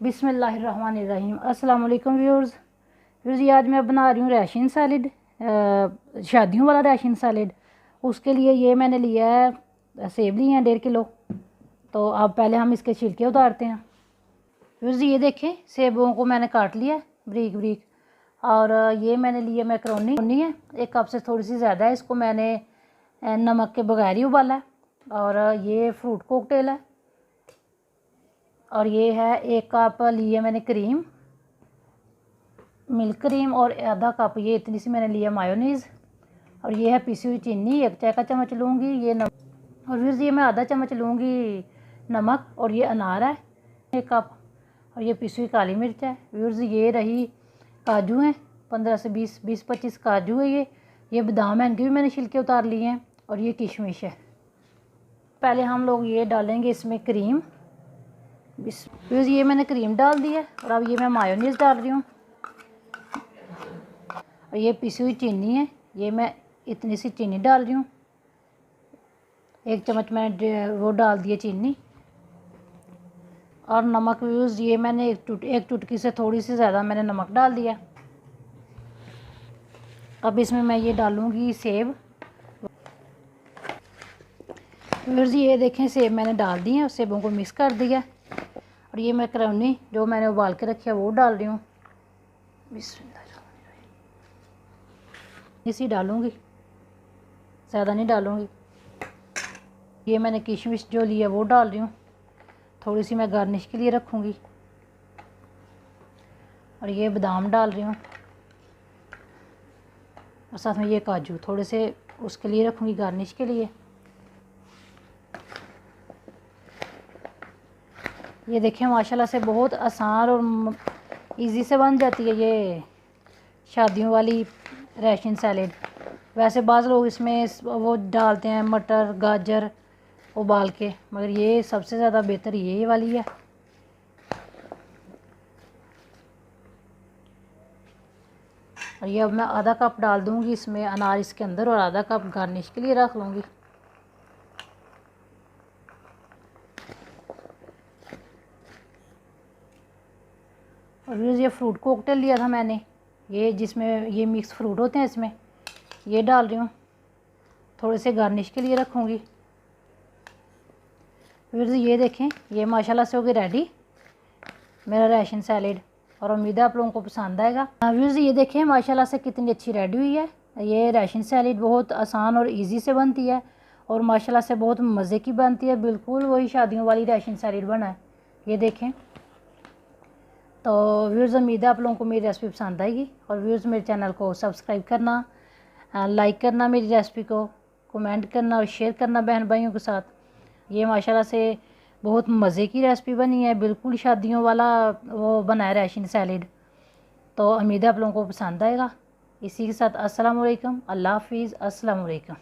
बिस्मिल्लाहिर्रहमानिर्रहीम। अस्सलाम वालेकुम व्यूअर्स। ये आज मैं बना रही हूँ राशन सैलेड, शादियों वाला राशन सैलेड। उसके लिए ये मैंने लिया है, सेब लिए हैं 1.5 किलो। तो अब पहले हम इसके छिलके उतारते हैं। व्यूअर्स ये देखें, सेबों को मैंने काट लिया बारीक बारीक। और ये मैंने लिया मैकरोनी है, 1 कप से थोड़ी सी ज़्यादा है। इसको मैंने नमक के बगैर ही उबाला है। और ये फ्रूट कॉकटेल है। और ये है 1 कप लिए मैंने क्रीम, मिल्क क्रीम। और आधा कप ये इतनी सी मैंने लिया मायोनीज़। और ये है पिसी हुई चीनी, 1 चाय का चम्मच लूँगी। ये नमक, और फिर ये मैं आधा चम्मच लूँगी नमक। और ये अनार है 1 कप। और ये पिसी हुई काली मिर्च है। व्यूअर्स ये रही काजू हैं, 15 से 20-25 काजू है। ये बादाम है, इनके भी मैंने छिलके उतार लिए हैं। और ये किशमिश है। पहले हम लोग ये डालेंगे इसमें क्रीम। व्यूअर्स ये मैंने क्रीम डाल दी है। और अब ये मैं मायोनीज़ डाल रही हूँ। और ये पिसी हुई चीनी है, ये मैं इतनी सी चीनी डाल रही हूँ। 1 चम्मच मैंने वो डाल दिया चीनी। और नमक व्यूअर्स ये मैंने एक चुटकी से थोड़ी सी ज़्यादा मैंने नमक डाल दिया। अब इसमें मैं ये डालूँगी सेब। व्यूअर्स ये देखें, सेब मैंने डाल दिए हैं, सेबों को मिक्स कर दिया। और ये मैकरोनी जो मैंने उबाल के रखी है वो डाल रही हूँ। इसी डालूँगी, ज़्यादा नहीं डालूँगी। ये मैंने किशमिश जो लिया वो डाल रही हूँ, थोड़ी सी मैं गार्निश के लिए रखूँगी। और ये बादाम डाल रही हूँ। और साथ में ये काजू थोड़े से उसके लिए रखूँगी, गार्निश के लिए। ये देखें, माशाल्लाह से बहुत आसान और इजी से बन जाती है ये शादियों वाली राशन सैलेड। वैसे बाज़ लोग इसमें वो डालते हैं मटर गाजर उबाल के, मगर ये सबसे ज़्यादा बेहतर ये वाली है। और ये अब मैं आधा कप डाल दूँगी इसमें अनार इसके अंदर, और आधा कप गार्निश के लिए रख लूँगी। और ये फ्रूट कॉकटेल लिया था मैंने, ये जिसमें ये मिक्स फ्रूट होते हैं, इसमें ये डाल रही हूँ, थोड़े से गार्निश के लिए रखूँगी। फिर ये देखें, ये माशाल्लाह से हो गई रेडी मेरा राशन सैलेड। और उम्मीद है आप लोगों को पसंद आएगा। व्यूअर्स ये देखें, माशाल्लाह से कितनी अच्छी रेडी हुई है। ये राशन सैलेड बहुत आसान और इजी से बनती है, और माशाल्लाह से बहुत मज़े की बनती है। बिल्कुल वही शादियों वाली राशन सैलेड बना है, ये देखें। तो व्यूअर्स उम्मीद है आप लोगों को मेरी रेसिपी पसंद आएगी। और व्यूअर्स मेरे चैनल को सब्सक्राइब करना, लाइक करना मेरी रेसिपी को, कमेंट करना और शेयर करना बहन भाइयों के साथ। ये माशाल्लाह से बहुत मज़े की रेसिपी बनी है, बिल्कुल शादियों वाला वो बना है राशन सैलेड। तो उम्मीद है आप लोगों को पसंद आएगा। इसी के साथ अस्सलाम वालेकुम, अल्लाह हाफिज़, अस्सलाम वालेकुम।